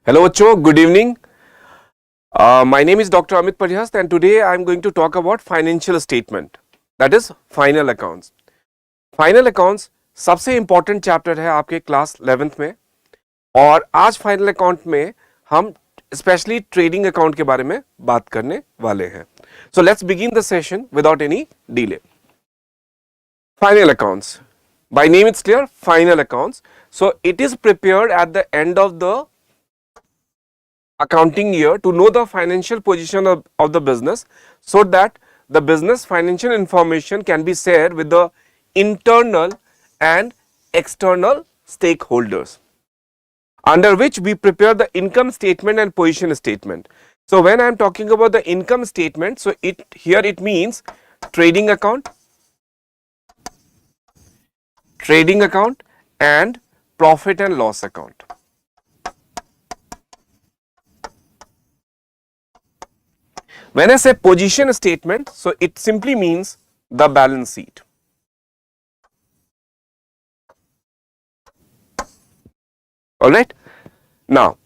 Hello बच्चों, good evening. My name is Dr. Amit Parihast and today I am going to talk about financial statement, that is final accounts. Final accounts सबसे important chapter है आपके class 11th में और आज final account में हम especially trading account के बारे में बात करने वाले हैं. So let's begin the session without any delay. Final accounts. By name it's clear, final accounts. So it is prepared at the end of the accounting year to know the financial position of the business so that the business financial information can be shared with the internal and external stakeholders, under which we prepare the income statement and position statement. So when I am talking about the income statement, so here it means trading account and profit and loss account. When I say position statement, so it simply means the balance sheet. Alright. Now,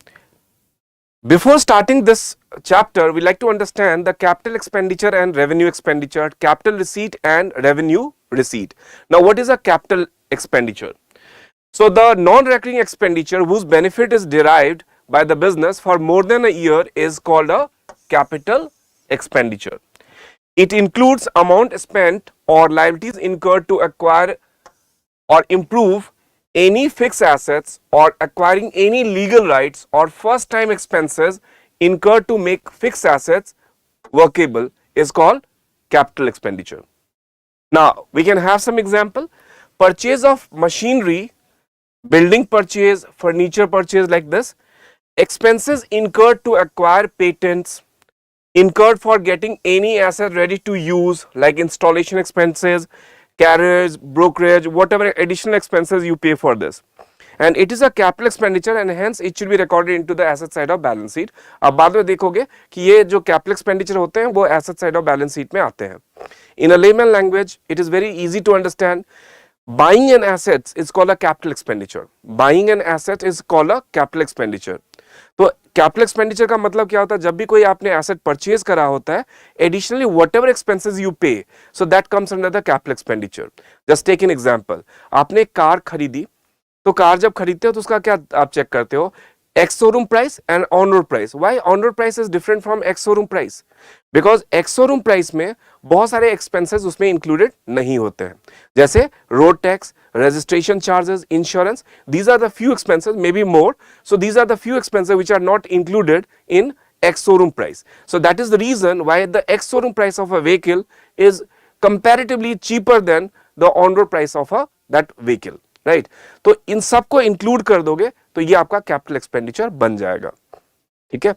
before starting this chapter, we like to understand the capital expenditure and revenue expenditure, capital receipt and revenue receipt. Now, what is a capital expenditure? So, the non-recurring expenditure whose benefit is derived by the business for more than a year is called a capital expenditure. It includes amount spent or liabilities incurred to acquire or improve any fixed assets or acquiring any legal rights or first time expenses incurred to make fixed assets workable is called capital expenditure. Now we can have some example. Purchase of machinery, building purchase, furniture purchase, like this. Expenses incurred to acquire patents, incurred for getting any asset ready to use, like installation expenses, carriage, brokerage, whatever additional expenses you pay for this. And it is a capital expenditure and hence it should be recorded into the asset side of balance sheet. अब बाद में देखोगे कि ये जो capital expenditure होते हैं वो asset side of balance sheet में आते हैं. In a layman language, it is very easy to understand. Buying an asset is called a capital expenditure. Buying an asset is called a capital expenditure. तो capital expenditure का मतलब क्या होता है? जब भी कोई आपने एसेट परचेज करा होता है, additionally whatever expenses you pay, so that comes under the capital expenditure. Just take an example. आपने एक कार खरीदी, तो कार जब खरीदते हो तो उसका क्या आप चेक करते हो? Ex showroom price and on road price. Why on road price is different from ex showroom price? Because ex showroom price में बहुत सारे एक्सपेंसेस उसमें इंक्लूडेड नहीं होते हैं, जैसे road tax, registration charges, insurance. These are the few expenses, maybe more. So these are the few expenses which are not included in ex-showroom price. So that is the reason why the ex-showroom price of a vehicle is comparatively cheaper than the on-road price of that vehicle, right? तो इन सबको include कर दोगे तो ये आपका capital expenditure बन जाएगा, ठीक है?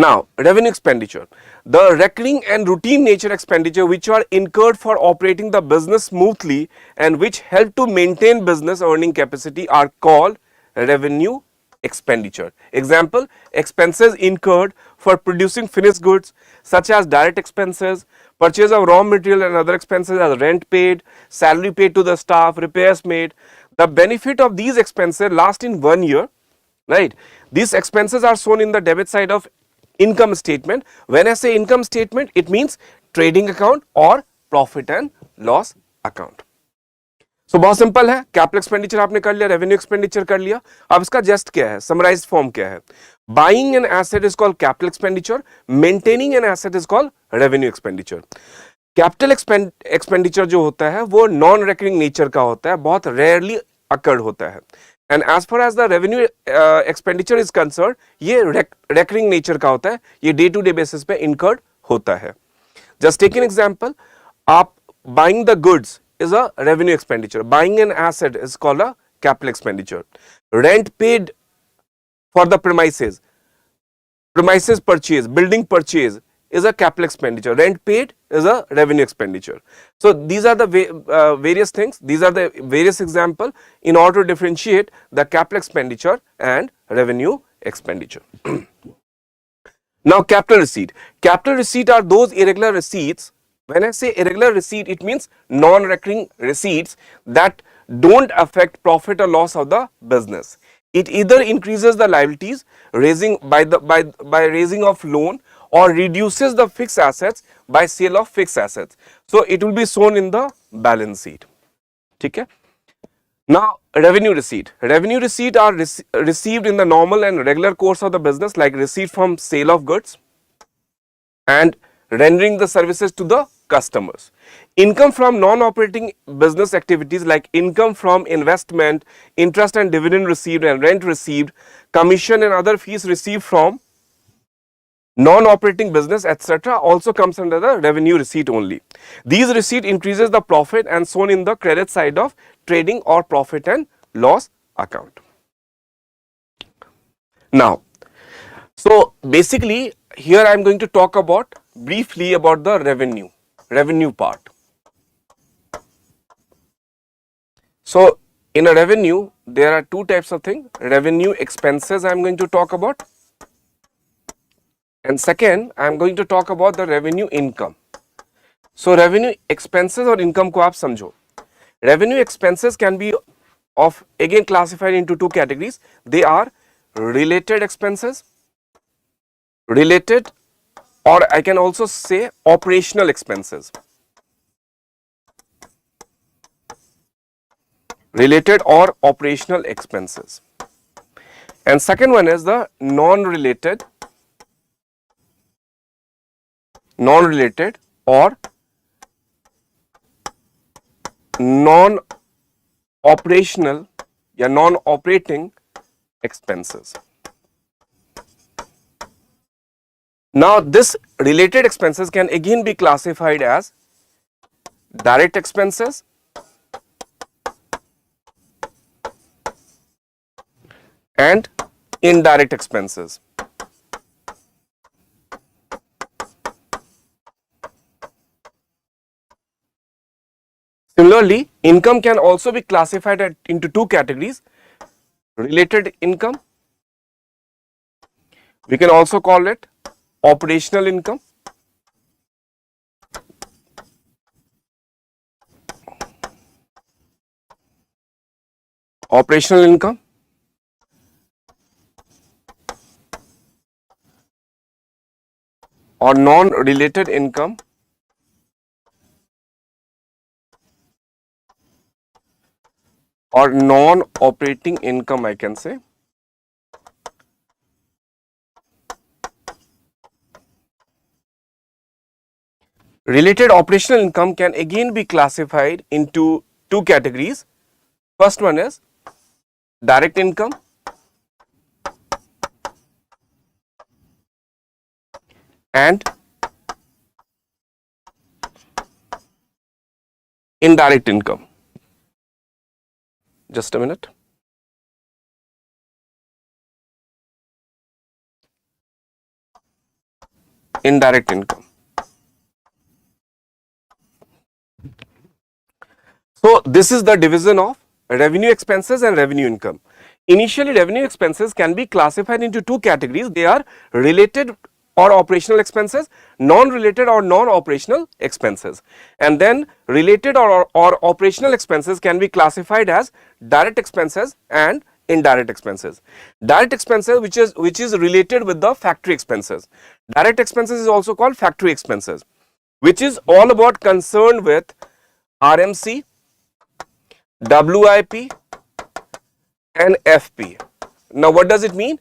Now, revenue expenditure. The recurring and routine nature expenditure which are incurred for operating the business smoothly and which help to maintain business earning capacity are called revenue expenditure. Example, expenses incurred for producing finished goods such as direct expenses, purchase of raw material and other expenses as rent paid, salary paid to the staff, repairs made. The benefit of these expenses last in 1 year. Right, these expenses are shown in the debit side of income statement. When I say income statement, it means trading account or profit and loss account. So बहुत simple है. Capital expenditure आपने कर लिया, revenue expenditure कर लिया. अब इसका just क्या है, समराइज्ड फॉर्म क्या है? Buying an asset is called capital expenditure, maintaining an asset is called revenue expenditure. Capital expenditure जो होता है वो नॉन रिकरिंग नेचर का होता है, बहुत रेयरली अकर्ड होता है. And as far as the revenue expenditure is concerned, ये recurring nature का होता है, ये day to day basis पे incurred होता है. Just take an example. आप buying the goods is a revenue expenditure. Buying an asset is called a capital expenditure. Rent paid for the premises purchase, building purchase is a capital expenditure. Rent paid is a revenue expenditure. So these are the various things. These are the various examples in order to differentiate the capital expenditure and revenue expenditure. Now capital receipt. Capital receipt are those irregular receipts. When I say irregular receipt, it means non-recurring receipts that don't affect profit or loss of the business. It either increases the liabilities raising by raising of loan, or reduces the fixed assets by sale of fixed assets. So it will be shown in the balance sheet. Okay. Now revenue receipt. Revenue receipt are received in the normal and regular course of the business, like receipt from sale of goods and rendering the services to the customers. Income from non-operating business activities, like income from investment, interest and dividend received and rent received, commission and other fees received from non-operating business, etc., also comes under the revenue receipt only. These receipt increases the profit and shown in the credit side of trading or profit and loss account. Now, so basically here I am going to talk about briefly about the revenue part. So in a revenue there are two types of things. Revenue expenses I am going to talk about, and second I am going to talk about the revenue income. So revenue expenses और income को आप समझो. Revenue expenses can be of again classified into two categories. They are related expenses, related, or I can also say operational expenses. Related or operational expenses. And second one is the non-related or non-operational या non-operating expenses. Now this related expenses can again be classified as direct expenses and indirect expenses. Similarly, income can also be classified into two categories. Related income, we can also call it operational income, or non-related income, or non-operating income, I can say. Related operational income can again be classified into two categories. First one is direct income and indirect income. Just a minute. Indirect income. So this is the division of revenue expenses and revenue income. Initially, revenue expenses can be classified into two categories. They are related or operational expenses, non-related or non-operational expenses. And then related or operational expenses can be classified as direct expenses and indirect expenses. Direct expenses which is related with the factory expenses. Direct expenses is also called factory expenses, which is all about concerned with RMC, WIP and FP. Now what does it mean?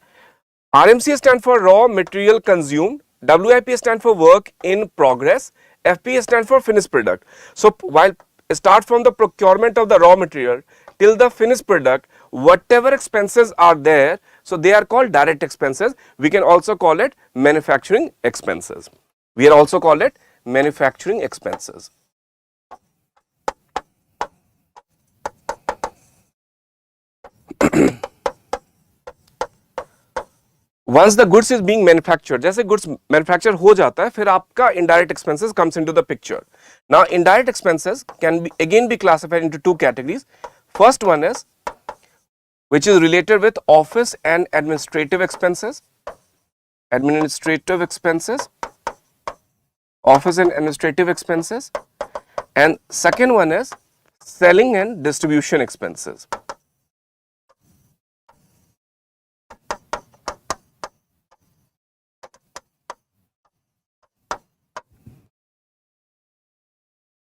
RMC stands for raw material consumed, WIP stands for work in progress, FP stands for finished product. So while start from the procurement of the raw material till the finished product, whatever expenses are there, so they are called direct expenses. We can also call it manufacturing expenses. We are also call it manufacturing expenses. Once the goods is being manufactured, जैसे goods manufacture हो जाता है, फिर आपका indirect expenses comes into the picture. Now indirect expenses can be again be classified into two categories. First one is which is related with office and administrative expenses. Office and administrative expenses. And second one is selling and distribution expenses.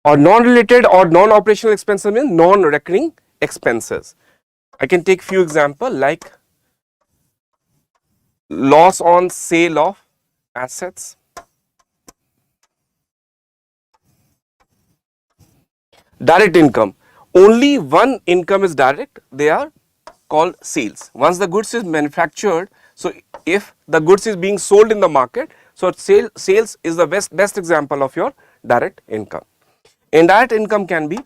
or non-related or non-operational expenses means non-recurring expenses. I can take few example like loss on sale of assets, direct income. Only one income is direct, they are called sales. Once the goods is manufactured, so if the goods is being sold in the market, so sales is the best example of your direct income. Indirect income can be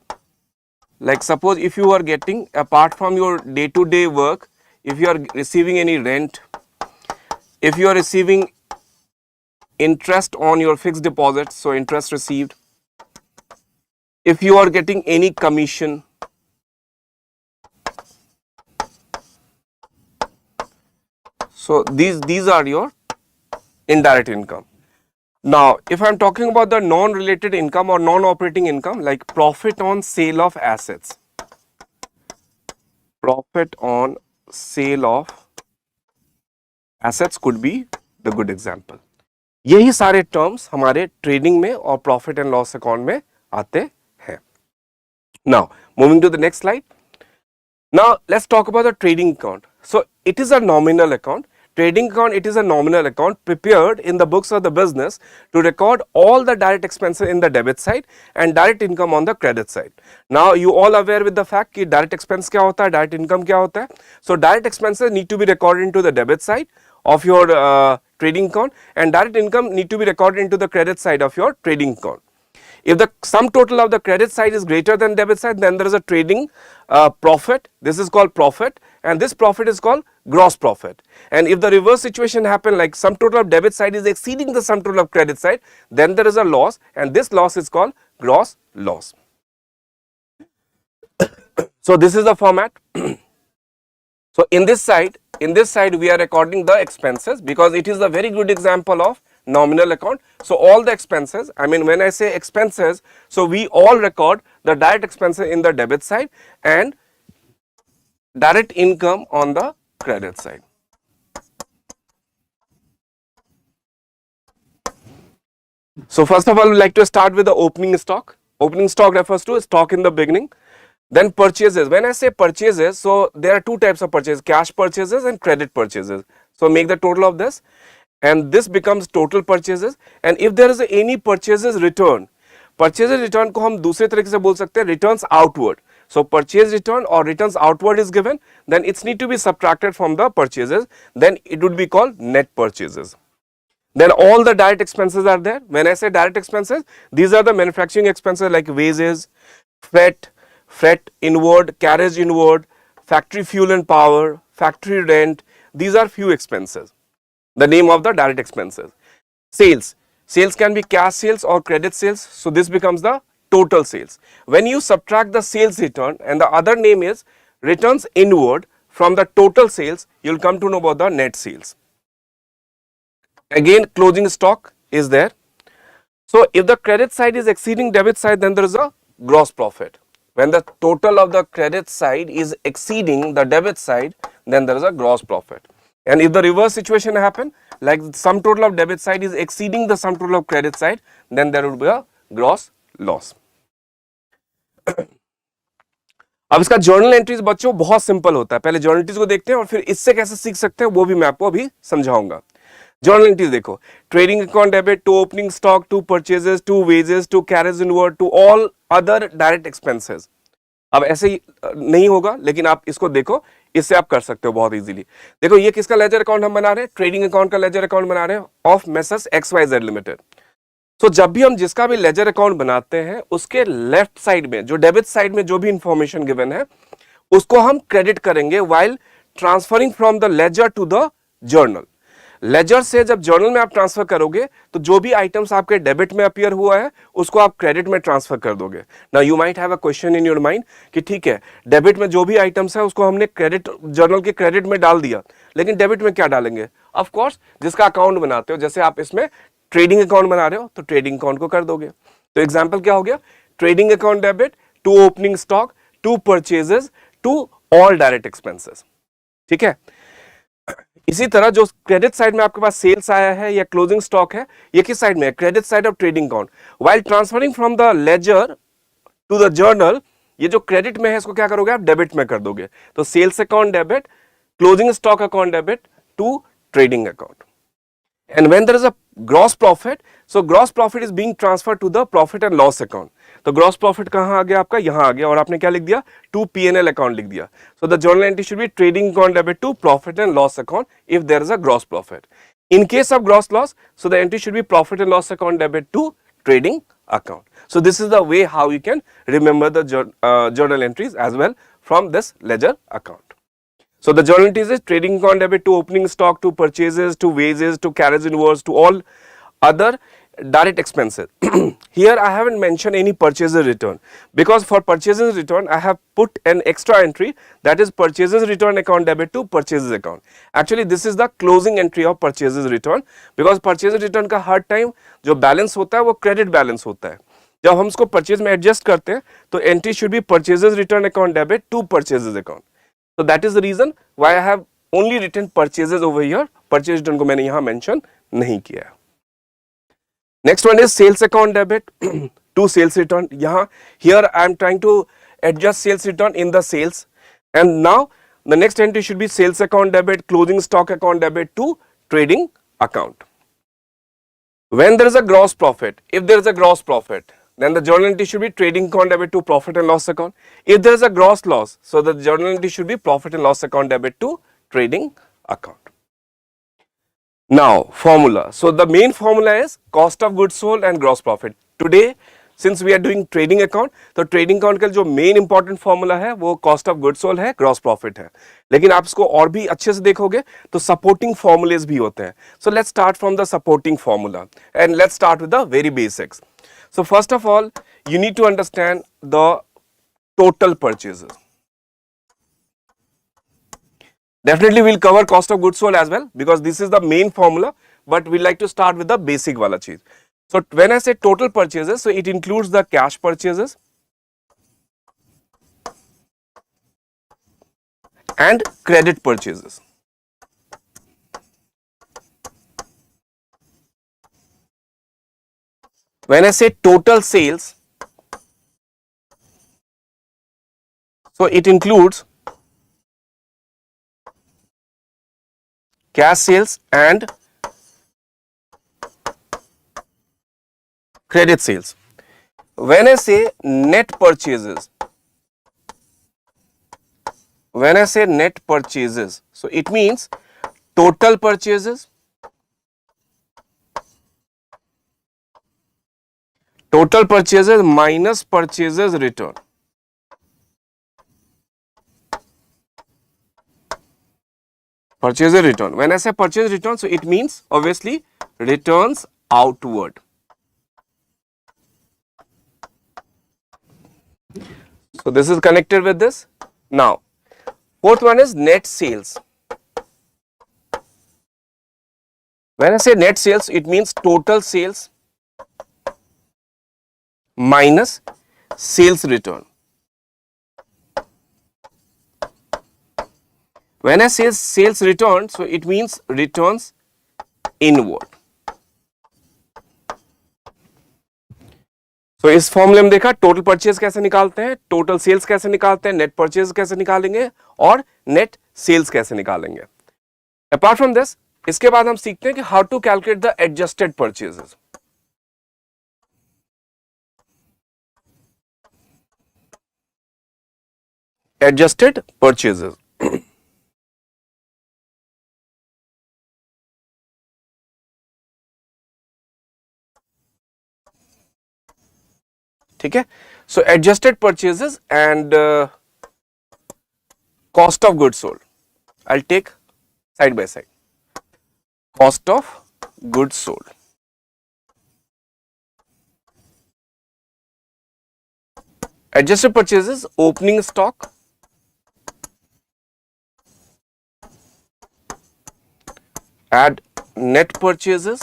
like, suppose if you are getting, apart from your day to day work, if you are receiving any rent, if you are receiving interest on your fixed deposits, so interest received, if you are getting any commission, so these are your indirect income. Now, if I am talking about the non-related income or non-operating income, like profit on sale of assets, profit on sale of assets could be the good example. यही सारे terms हमारे trading में और profit and loss account में आते हैं. Now, moving to the next slide. Now, let's talk about the trading account. So, it is a nominal account. Trading account, it is a nominal account prepared in the books of the business to record all the direct expenses in the debit side and direct income on the credit side. Now, you all aware with the fact कि direct expense क्या होता है, direct income क्या होता है. So, direct expenses need to be recorded into the debit side of your trading account and direct income need to be recorded into the credit side of your trading account. If the sum total of the credit side is greater than debit side, then there is a trading profit. This is called profit, and this profit is called gross profit. And if the reverse situation happen, like sum total of debit side is exceeding the sum total of credit side, then there is a loss, and this loss is called gross loss. So this is the format. So in this side we are recording the expenses because it is a very good example of nominal account. So all the expenses, I mean when I say expenses, so we all record the direct expenses in the debit side and direct income on the credit side. So first of all, we like to start with the opening stock. Opening stock refers to stock in the beginning. Then purchases. When I say purchases, so there are two types of purchases, cash purchases and credit purchases. So make the total of this and this becomes total purchases. And if there is any purchases return को हम दूसरे तरीके से बोल सकते हैं returns outward. So purchase return or returns outward is given, then it's need to be subtracted from the purchases, then it would be called net purchases. Then all the direct expenses are there. When I say direct expenses, these are the manufacturing expenses like wages, freight inward, carriage inward, factory fuel and power, factory rent. These are few expenses. The name of the direct expenses. Sales can be cash sales or credit sales. So this becomes the total sales. When you subtract the sales return and the other name is returns inward from the total sales, you'll come to know about the net sales. Again, closing stock is there. So if the credit side is exceeding debit side, then there is a gross profit. When the total of the credit side is exceeding the debit side, then there is a gross profit. And if the reverse situation happen, like sum total of debit side is exceeding the sum total of credit side, then there would be a gross loss. अब इसका journal entries बच्चों बहुत simple होता है. पहले journal entries को देखते हैं और फिर इससे कैसे सीख सकते हैं वो भी मैं आपको अभी समझाऊंगा. जर्नल एंट्रीज देखो, trading account debit to opening stock to purchases to wages to carriage inward to all other direct expenses. अब ऐसे ही नहीं होगा लेकिन आप इसको देखो, इससे आप कर सकते हो बहुत इजीली. देखो ये किसका लेजर अकाउंट हम बना रहे हैं, ट्रेडिंग अकाउंट का लेजर अकाउंट बना रहे हैं ऑफ मेसर्स XYZ लिमिटेड. तो जब भी हम जिसका भी लेजर अकाउंट बनाते हैं उसके लेफ्ट साइड में जो डेबिट साइड में जो भी इंफॉर्मेशन गिवन है उसको हम क्रेडिट करेंगे while transferring from the ledger to the journal. Ledger से जब जर्नल में आप ट्रांसफर करोगे तो जो भी आइटम्स आपके डेबिट में अपीयर हुआ है उसको आप क्रेडिट में ट्रांसफर कर दोगे. Now you might have a question in your mind कि ठीक है डेबिट में जो भी आइटम्स है उसको हमने क्रेडिट जर्नल के क्रेडिट में डाल दिया, लेकिन डेबिट में क्या डालेंगे. ऑफ कोर्स जिसका अकाउंट बनाते हो, जैसे आप इसमें ट्रेडिंग अकाउंट बना रहे हो तो ट्रेडिंग अकाउंट को कर दोगे. तो एग्जाम्पल क्या हो गया, trading account debit to opening stock to purchases to all direct expenses. ठीक है. इसी तरह जो क्रेडिट साइड में आपके पास सेल्स आया है या क्लोजिंग स्टॉक है, ये किस साइड में है, credit side of trading account. While transferring from the ledger to the journal, ये जो क्रेडिट में है इसको क्या करोगे आप, डेबिट में कर दोगे. तो sales account debit, closing stock account debit to trading account. And when there is a gross profit, so gross profit is being transferred to the profit and loss account. तो gross profit कहाँ आ गया आपका, यहाँ आ गया, और आपने क्या लिख दिया, to P&L account लिख दिया. So the journal entry should be trading account debit to profit and loss account if there is a gross profit. In case of gross loss, so the entry should be profit and loss account debit to trading account. So this is the way how you can remember the journal entries as well from this ledger account. So the journal entries is trading account debit to opening stock, to purchases, to wages, to carriage inwards, to all other direct expenses. Here I haven't mentioned any purchases return, because for purchases return I have put an extra entry, that is purchases return account debit to purchases account. Actually this is the closing entry of purchases return, because purchases return का हर time जो balance होता है वो credit balance होता है. जब हम उसको परचेज में एडजस्ट करते हैं तो entry should be purchases return account debit to purchases account. So that is the reason why I have only written purchases over here. Purchase return को मैंने यहाँ mention नहीं किया. Next one is sales account debit to sales return. यहाँ here I am trying to adjust sales return in the sales, and now the next entry should be sales account debit, closing stock account debit to trading account. When there is a gross profit, if there is a gross profit, then the journal entry should be trading account debit to profit and loss account. If there is a gross loss, so the journal entry should be profit and loss account debit to trading account. Now formula. So the main formula is cost of goods sold and gross profit. Today since we are doing trading account, तो trading account का जो main important formula है वो cost of goods sold है, gross profit है. लेकिन आप इसको और भी अच्छे से देखोगे तो supporting formulas भी होते हैं. So let's start from the supporting formula and let's start with the very basics. So first of all, you need to understand the total purchases. Definitely we'll cover cost of goods sold as well, because this is the main formula, but we like to start with the basic wala cheez. So when I say total purchases, so it includes the cash purchases and credit purchases. When I say total sales, so it includes cash sales and credit sales. When I say net purchases, so it means total purchases, minus purchases return. Purchases return. When I say purchase return, so it means obviously returns outward. So this is connected with this. Now, fourth one is net sales. When I say net sales, it means total sales minus sales return. When I say sales return, so it means returns inward. So इस फॉर्मूले में देखा total purchase कैसे निकालते हैं, total sales कैसे निकालते हैं, नेट परचेज कैसे निकालेंगे और नेट सेल्स कैसे निकालेंगे. अपार्ट फ्रॉम दिस, इसके बाद हम सीखते हैं कि how to calculate the adjusted purchases. Adjusted purchases. ठीक है. So adjusted purchases and cost of goods sold. I take side by side. Cost of goods sold. Adjusted purchases, opening stock, add net purchases.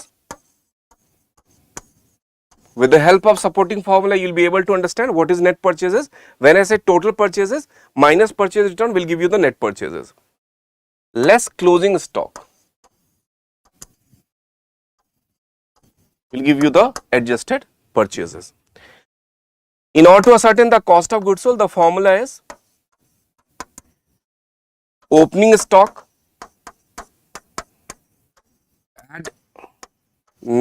With the help of supporting formula, you will be able to understand what is net purchases. When I say total purchases minus purchase return will give you the net purchases. Less closing stock will give you the adjusted purchases. In order to ascertain the cost of goods sold, the formula is opening stock add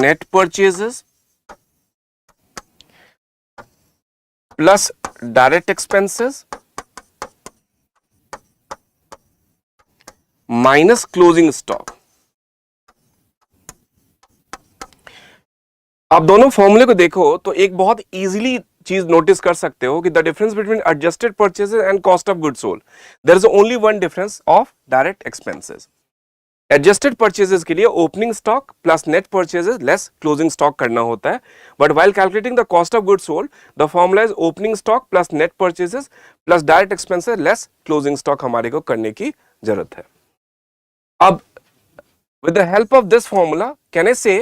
net purchases plus direct expenses minus closing stock. आप दोनों फॉर्मूले को देखो तो एक बहुत easily चीज notice कर सकते हो कि the difference between adjusted purchases and cost of goods sold, there is only one difference of direct expenses. Adjusted purchases के लिए opening stock plus net purchases less closing stock करना होता है, but while calculating the cost of goods sold the formula is opening stock plus net purchases plus direct expenses less closing stock हमारे को करने की जरूरत है. अब with the help of this formula, can I say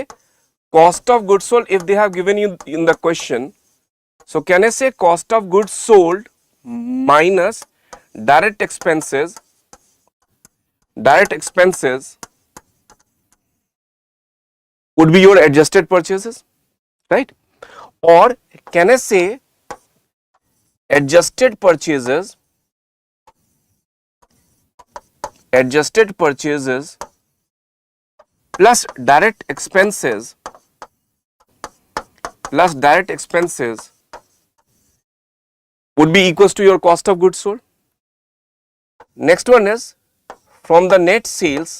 cost of goods sold if they have given you in the question? So can I say cost of goods sold minus direct expenses would be your adjusted purchases, right? Or can I say adjusted purchases plus direct expenses would be equals to your cost of goods sold. Next one is from the net sales,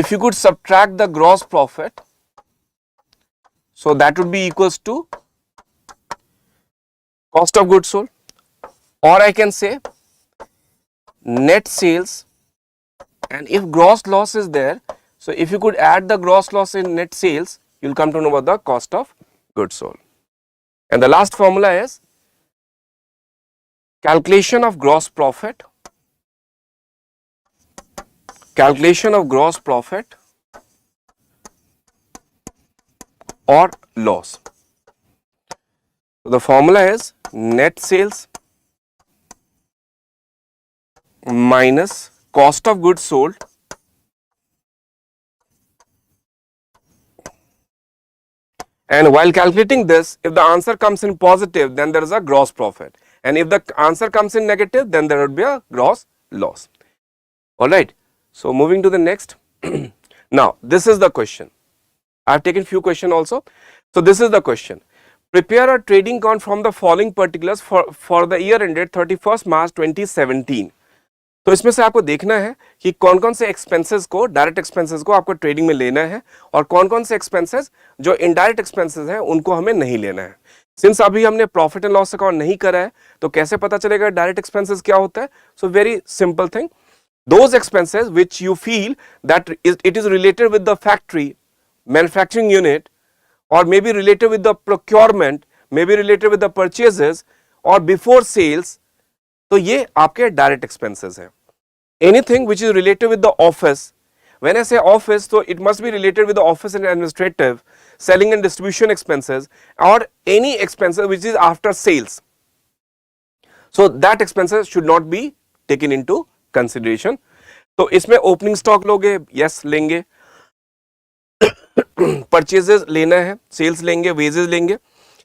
if you could subtract the gross profit, so that would be equals to cost of goods sold. Or I can say net sales, and if gross loss is there, so if you could add the gross loss in net sales, you'll come to know about the cost of goods sold. And the last formula is calculation of gross profit or loss. So the formula is net sales minus cost of goods sold and while calculating this, if the answer comes in positive, then there is a gross profit, and if the answer comes in negative, then there would be a gross loss. Alright, so moving to the next. Now this is the question. I have taken few questions also. So this is the question. Prepare a trading account from the following particulars for the year ended 31st March 2017. तो इसमें से आपको देखना है कि कौन कौन से एक्सपेंसेस को, डायरेक्ट एक्सपेंसेस को आपको ट्रेडिंग में लेना है और कौन कौन से एक्सपेंसेस जो इनडायरेक्ट एक्सपेंसेस हैं उनको हमें नहीं लेना है. सिंस अभी हमने प्रॉफिट एंड लॉस अकाउंट नहीं करा है तो कैसे पता चलेगा डायरेक्ट एक्सपेंसेस क्या होता है? So very simple thing, those expenses which you feel that it is related with the factory, manufacturing unit, or maybe related with the procurement, maybe related with the purchases or before sales, तो ये आपके direct expenses हैं. Anything which is related with the office, when I say office तो it must be related with the office and administrative, selling and distribution expenses और any expenses which is after sales, so that expenses should not be taken into consideration. तो इसमें opening stock लोगे, yes लेंगे, purchases लेना है, sales लेंगे, wages लेंगे,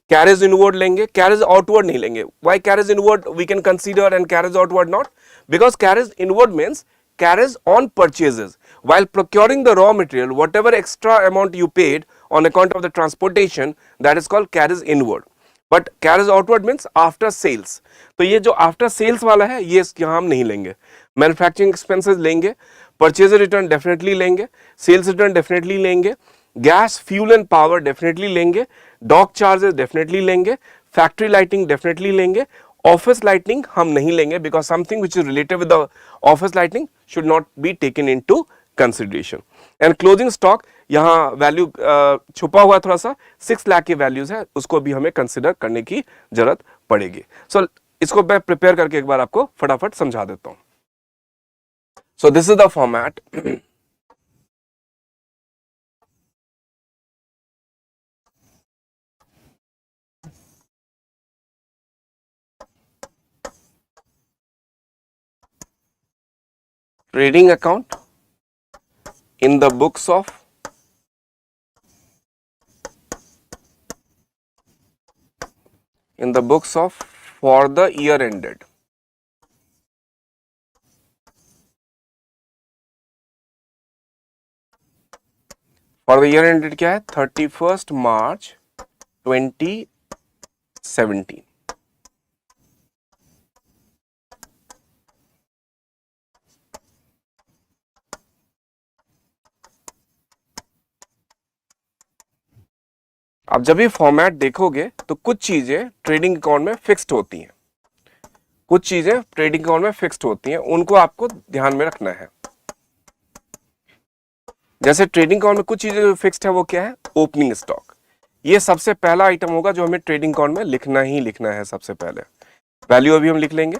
carriage inward लेंगे, कैरेज आउटवर्ड नहीं लेंगे. Why carriage inward we can consider and carriage outward not? Because carriage inward means carriage on purchases. While procuring the raw material, whatever extra amount you paid on account of the transportation, that is called carriage inward. But carriage outward means after sales. तो ये जो after sales वाला है ये यहाँ हम नहीं लेंगे. Manufacturing expenses लेंगे, purchase return definitely लेंगे, sales return definitely लेंगे, gas, fuel and power definitely लेंगे, dock charges definitely लेंगे, factory lighting definitely लेंगे, ऑफिस लाइटनिंग हम नहीं लेंगे because something which is related with the office lightning should not be taken into consideration. And closing stock यहाँ value छुपा हुआ थोड़ा सा 6 लाख की वैल्यूज है, उसको भी हमें कंसिडर करने की जरूरत पड़ेगी. सो इसको मैं प्रिपेयर करके एक बार आपको फटाफट समझा देता हूं. सो this is the format. Trading account in the books of in the books of for the year ended. For the year ended क्या है 31st March 2017. अब जब ये फॉर्मेट देखोगे तो कुछ चीजें ट्रेडिंग अकाउंट में फिक्स्ड होती हैं, कुछ चीजें ट्रेडिंग अकाउंट में फिक्स्ड होती हैं, उनको आपको ध्यान में रखना है। जैसे ट्रेडिंग अकाउंट में कुछ चीजें जो फिक्स्ड है वो क्या है, ओपनिंग स्टॉक। ये सबसे पहला आइटम होगा जो हमें ट्रेडिंग अकाउंट में लिखना ही लिखना है सबसे पहले, वैल्यू अभी हम लिख लेंगे।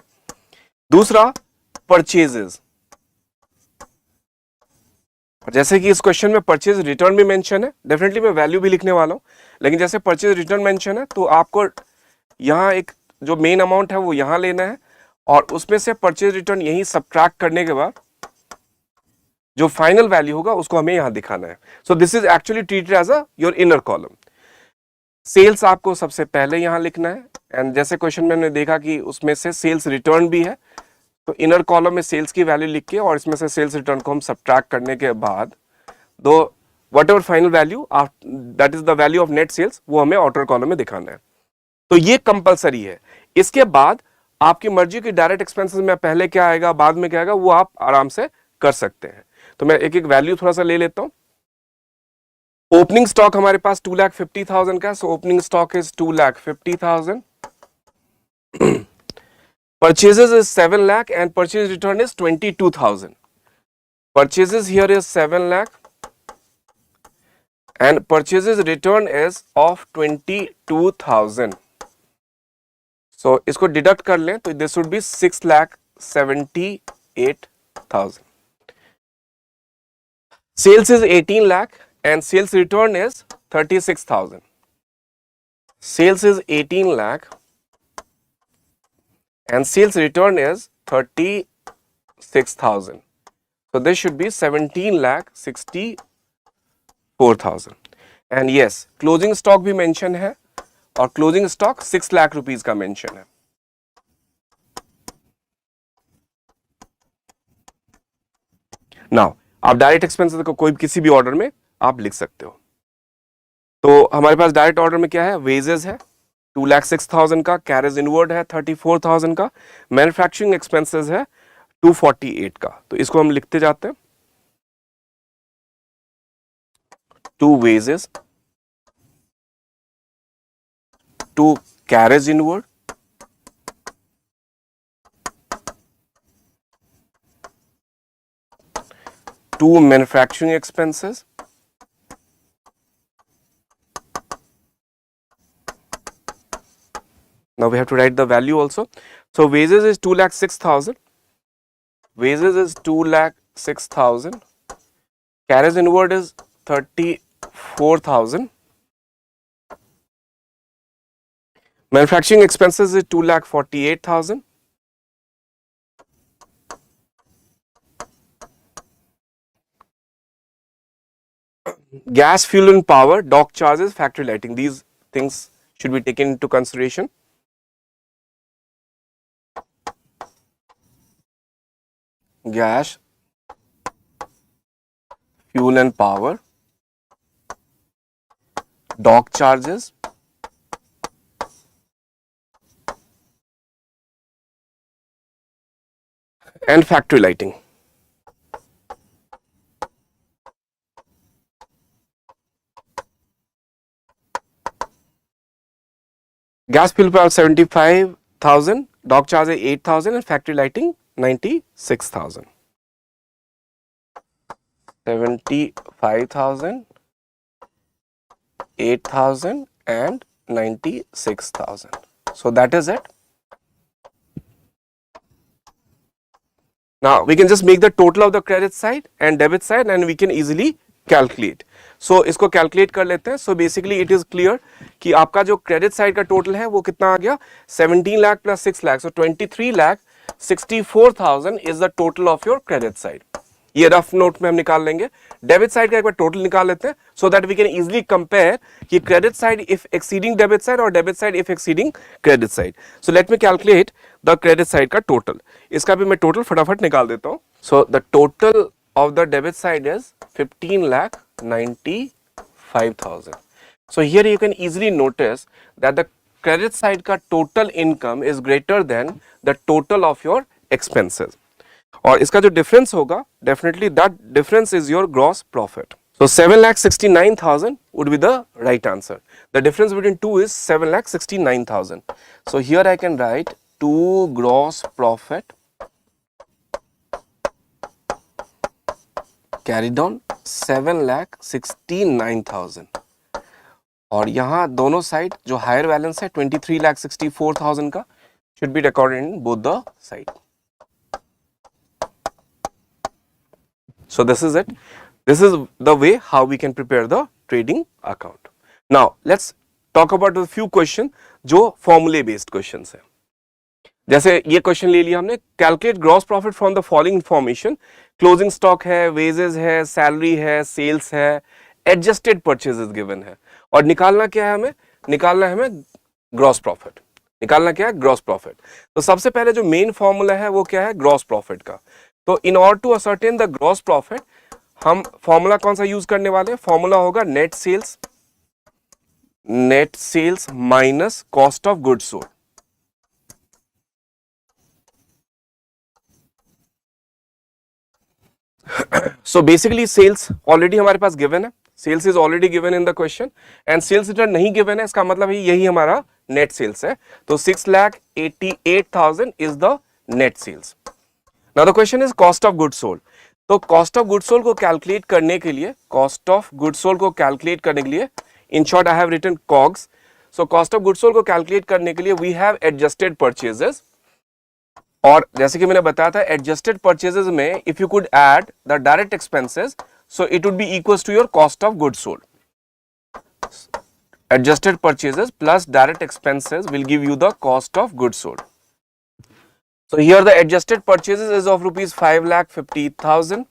दूसरा परचेजेस, जैसे कि इस क्वेश्चन में परचेज रिटर्न भी मेंशन है, डेफिनेटली मैं वैल्यू भी लिखने वाला हूं, लेकिन जैसे परचेज रिटर्न मेंशन है तो आपको यहां एक जो मेन अमाउंट है वो यहां लेना है और उसमें से परचेज रिटर्न यही सब्ट्रैक्ट करने के बाद जो फाइनल वैल्यू होगा उसको हमें यहां दिखाना है। So this is actually treated as a your inner column. Sales आपको सबसे पहले यहां लिखना है, एंड जैसे क्वेश्चन में हमने देखा कि उसमें से सेल्स रिटर्न भी है, तो इनर कॉलम में सेल्स की वैल्यू लिख के और इसमें से सेल्स रिटर्न को हम सब्ट्रैक्ट करने के बाद दो whatever final value that is the value of net sales वो हमें आउटर कॉलम में दिखाना है। तो ये कंपलसरी है। इसके बाद आपकी मर्जी की डायरेक्ट एक्सपेंसेस में पहले क्या आएगा बाद में क्या आएगा वो आप आराम से कर सकते हैं। तो मैं एक एक वैल्यू थोड़ा सा ले लेता हूं। ओपनिंग स्टॉक हमारे पास 2,50,000 का, so opening stock is 2,50,000। Purchases is 7 lakh and purchase return is 22,000. Purchases here is 7 lakh and purchases return is of 22,000. So इसको डिडक्ट कर लें तो this would be 6,78,000. Sales is 18 lakh and sales return is 36,000. Sales is 18 lakh and sales return is 36,000. So this should be 17,64,000. And yes, closing stock भी mention है और closing stock 6 lakh rupees का mention है। Now, आप direct expenses को कोई किसी भी ऑर्डर में आप लिख सकते हो। तो हमारे पास डायरेक्ट ऑर्डर में क्या है, वेजेस है 2,06,000 का, कैरेज इनवर्ड है 34,000 का, मैन्युफैक्चरिंग एक्सपेंसेस है 248 का। तो इसको हम लिखते जाते हैं, to wages, to carriage inward, to manufacturing expenses, now we have to write the value also. So wages is 2,06,000, wages is 2,06,000, carriage inward is 34,000, manufacturing expenses is 2,48,000, gas, fuel and power, dock charges, factory lighting, these things should be taken into consideration. Gas, fuel and power, dock charges, and factory lighting. Gas, fuel, power 75,000, dock charges 8,000 and factory lighting 96,000. 75,000, 8,000 and 96,000. So that is it. Now we can just make the total of the credit side and debit side and we can easily calculate. So इसको calculate कर लेते हैं. So basically it is clear कि आपका जो credit side का total है वो कितना आ गया 17 lakh plus 6 lakh. So 23 lakh 64,000 is the total of your credit side. ये रफ नोट में हम निकाल लेंगे। डेबिट साइड का एक बार टोटल निकाल लेते हैं so that we can easily compare कि credit side if exceeding debit side और debit side if exceeding credit side. So let me calculate the credit side का टोटल। इसका भी मैं टोटल फटाफट निकाल देता हूं। So the total of the debit side is 15,95,000. So here you can easily notice that the credit side का total income is greater than the total of your expenses. और इसका जो difference होगा, definitely that difference is your gross profit. So 7,69,000 would be the right answer. The difference between two is 7,69,000. So here I can write 2 gross profit carried on 7,69,000. और यहाँ दोनों side जो higher balance है 23,64,000 का should be recorded in both the side. So this is it. This is the way how we can prepare the trading account. Now let's talk about a few questions जो formula based questions है। जैसे ये question ले लिया हमने, calculate gross profit from the following information. Closing stock है, wages है, salary है, सेल्स है, एडजस्टेड परचेजेस गिवन है और निकालना क्या है हमें? निकालना है हमें ग्रॉस प्रॉफिट। निकालना क्या है? Gross profit. तो सबसे पहले जो मेन फॉर्मूला है वो क्या है? ग्रॉस प्रॉफिट का। तो in order to ascertain the gross profit हम फॉर्मूला कौन सा यूज करने वाले हैं? फॉर्मूला होगा net sales minus cost of goods sold. So basically sales already हमारे पास given है, sales is already given in the question and sales return नहीं given है, इसका मतलब है यही हमारा net sales है। तो 6,88,000 is the net sales. Now the question is cost of goods sold. तो cost of goods sold को calculate करने के लिए, in short I have written COGS. So cost of goods sold को calculate करने के लिए we have adjusted purchases. और जैसे कि मैंने बताया था एडजस्टेड परचेजेस में if you could add the direct expenses so it would be equals to your cost of goods sold. Adjusted purchases plus direct expenses will give you the cost of goods sold. So here the adjusted purchases is of rupees 5,50,000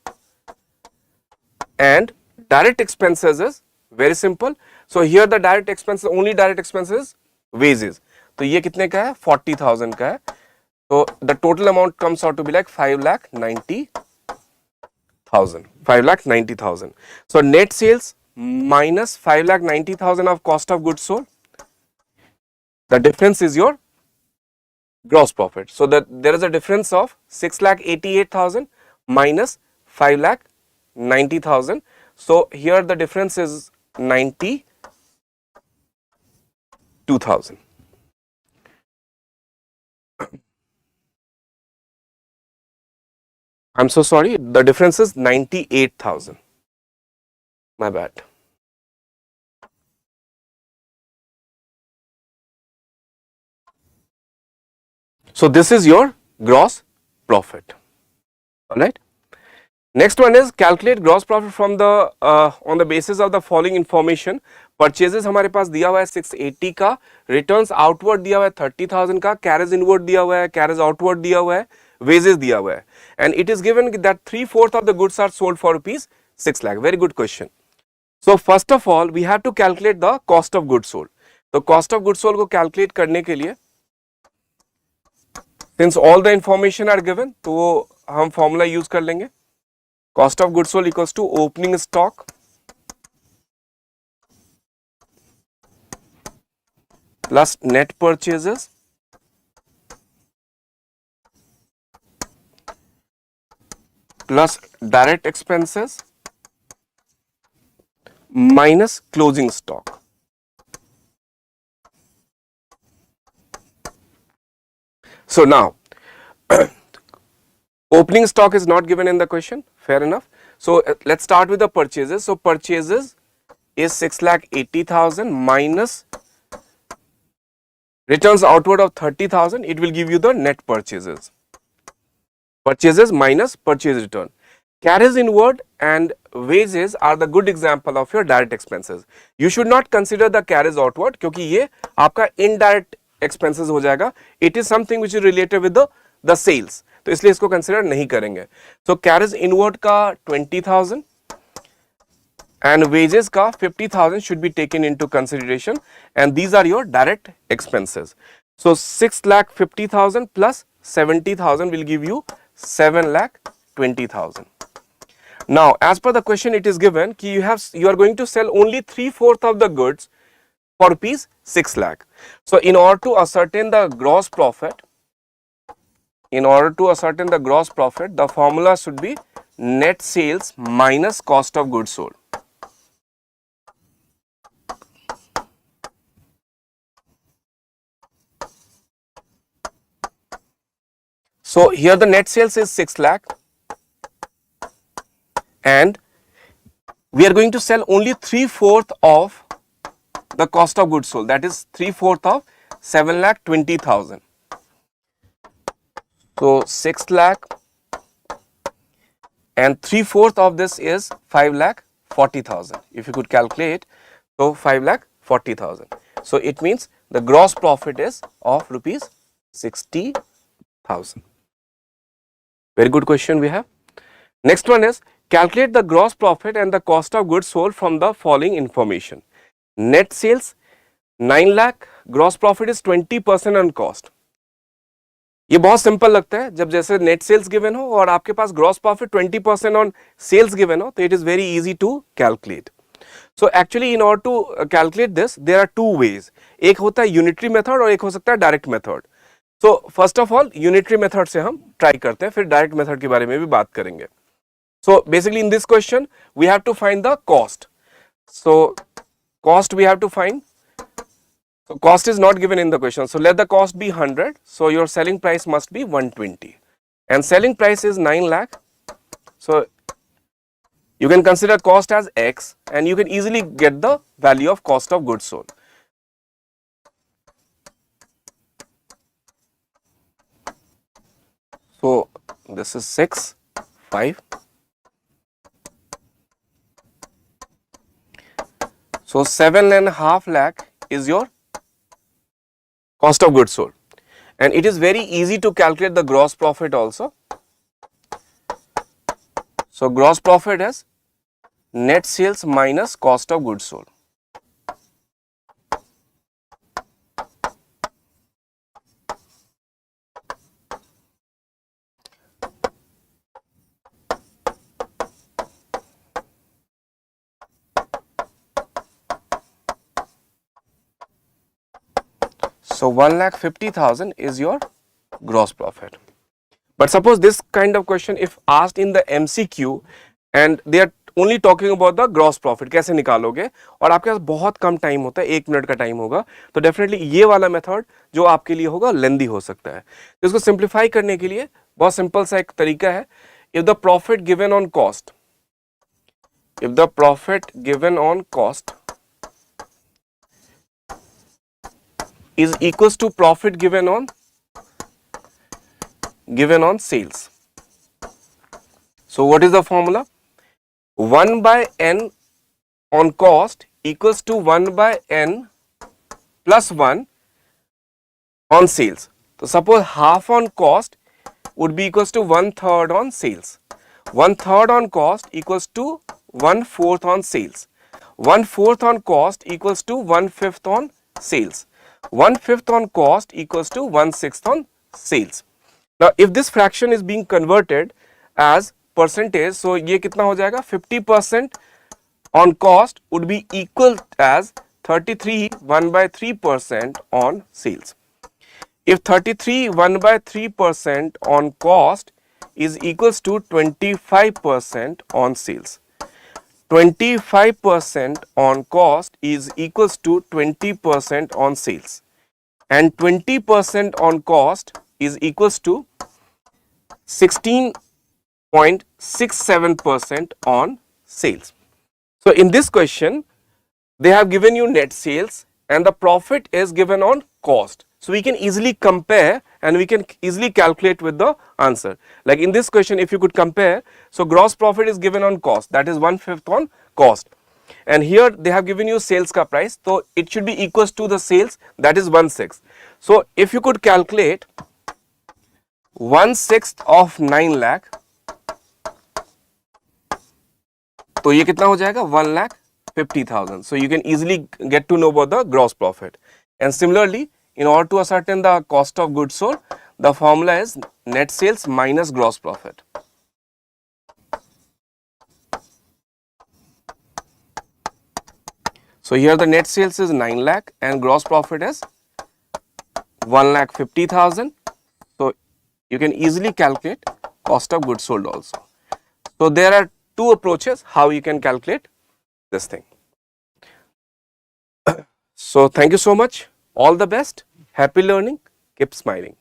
and direct expenses is very simple. So here the direct expenses, only direct expenses wages, तो ये कितने का है? 40,000 का है। So the total amount comes out to be like 5,90,000. So net sales minus 5,90,000 of cost of goods sold. The difference is your gross profit. So that there is a difference of 6,88,000 minus 5,90,000. So here the difference is 92,000. I'm so sorry, the difference is 98,000. My bad. So this is your gross profit. Alright. Next one is calculate gross profit from the on the basis of the following information. Purchases हमारे पास दिया हुआ है 680 का, returns outward दिया हुआ है 30,000 का, carriage inward दिया हुआ है, carriage outward दिया हुआ है, wages दिया हुआ है, and it is given that 3/4 of the goods are sold for rupees 6 lakh. Very good question. So first of all we have to calculate the cost of goods sold. तो cost of goods sold को calculate करने के लिए since all the information are given तो हम formula use कर लेंगे। Cost of goods sold equals to opening stock plus net purchases plus direct expenses minus closing stock. So now opening stock is not given in the question, fair enough. So let's start with the purchases. So purchases is 6,80,000 minus returns outward of 30,000, it will give you the net purchases. Purchases minus purchase return. Carriage inward and wages are the good example of your direct expenses. You should not consider the carriage outward क्योंकि ये आपका indirect expenses हो जाएगा. It is something which is related with the sales. तो तो इसलिए इसको consider नहीं करेंगे. सो कैरेज इनवर्ड का 20,000 and wages ka 50,000 should be taken into consideration, and these are your direct expenses. So 6,50,000 plus 70,000 will give you 7,20,000. Now as per the question it is given ki you are going to sell only 3/4 of the goods for rupees 6 lakh. So in order to ascertain the gross profit, the formula should be net sales minus cost of goods sold. So here the net sales is 6 lakh and we are going to sell only 3/4 of the cost of goods sold, that is 3/4 of 7,20,000. So 6 lakh and 3/4 of this is 5,40,000. If you could calculate, so 5,40,000. So it means the gross profit is of rupees 60,000. Very good question we have. Next one is calculate the gross profit and the cost of goods sold from the following information. Net sales 9 lakh, gross profit is 20% on cost. ये बहुत simple लगता है जब जैसे net sales given हो और आपके पास gross profit 20% on sales given हो, तो it is very easy to calculate. So actually in order to calculate this there are two ways. एक होता है यूनिटरी मेथड और एक हो सकता है direct method. So first of all unitary method से हम ट्राई करते हैं, फिर डायरेक्ट मेथड के बारे में भी बात करेंगे. So basically in this question we have to find the cost. So cost we have to find. So cost is not given in the question, so let the cost be 100, so your selling price must be 120 and selling price is 9 lakh. So you can consider cost as X and you can easily get the value of cost of goods sold. So this is 6, 5. So 7.5 lakh is your cost of goods sold, and it is very easy to calculate the gross profit also. So gross profit is net sales minus cost of goods sold. So 1,50,000 is your gross profit. But suppose this kind of question if asked in the MCQ and they are only talking about the gross profit, कैसे निकालोगे, और आपके पास बहुत कम time होता है, 1 minute का time होगा, तो डेफिनेटली ये वाला मेथड जो आपके लिए होगा लेंदी हो सकता है. तो इसको सिंप्लीफाई करने के लिए बहुत सिंपल सा एक तरीका है. If the profit given on cost, if the profit given on cost is equals to profit given on sales. So what is the formula? 1 by n on cost equals to 1 by n plus 1 on sales. So suppose half on cost would be equals to 1/3 on sales. 1/3 on cost equals to 1/4 on sales. 1/4 on cost equals to 1/5 on sales. 1/5 on cost equals to 1/6 on sales. Now if this fraction is being converted as percentage, so ये कितना हो जाएगा? 50% on cost would be equal as 33 1/3% on sales. If 33 1/3% on cost is equals to 25% on sales. 25% on cost is equals to 20% on sales, and 20% on cost is equals to 16.67% on sales. So in this question they have given you net sales and the profit is given on cost. So we can easily compare and we can easily calculate with the answer. Like in this question if you could compare, so gross profit is given on cost, that is 1/5 on cost, and here they have given you sales ka price, so it should be equals to the sales, that is 1/6. So if you could calculate 1/6 of 9 lakh, तो ये कितना हो जाएगा 1,50,000. So you can easily get to know about the gross profit. And similarly, in order to ascertain the cost of goods sold, the formula is net sales minus gross profit. So here the net sales is 9 lakh and gross profit is 1,50,000. So you can easily calculate cost of goods sold also. So there are two approaches how you can calculate this thing. So thank you so much. All the best. Happy learning. Keep smiling.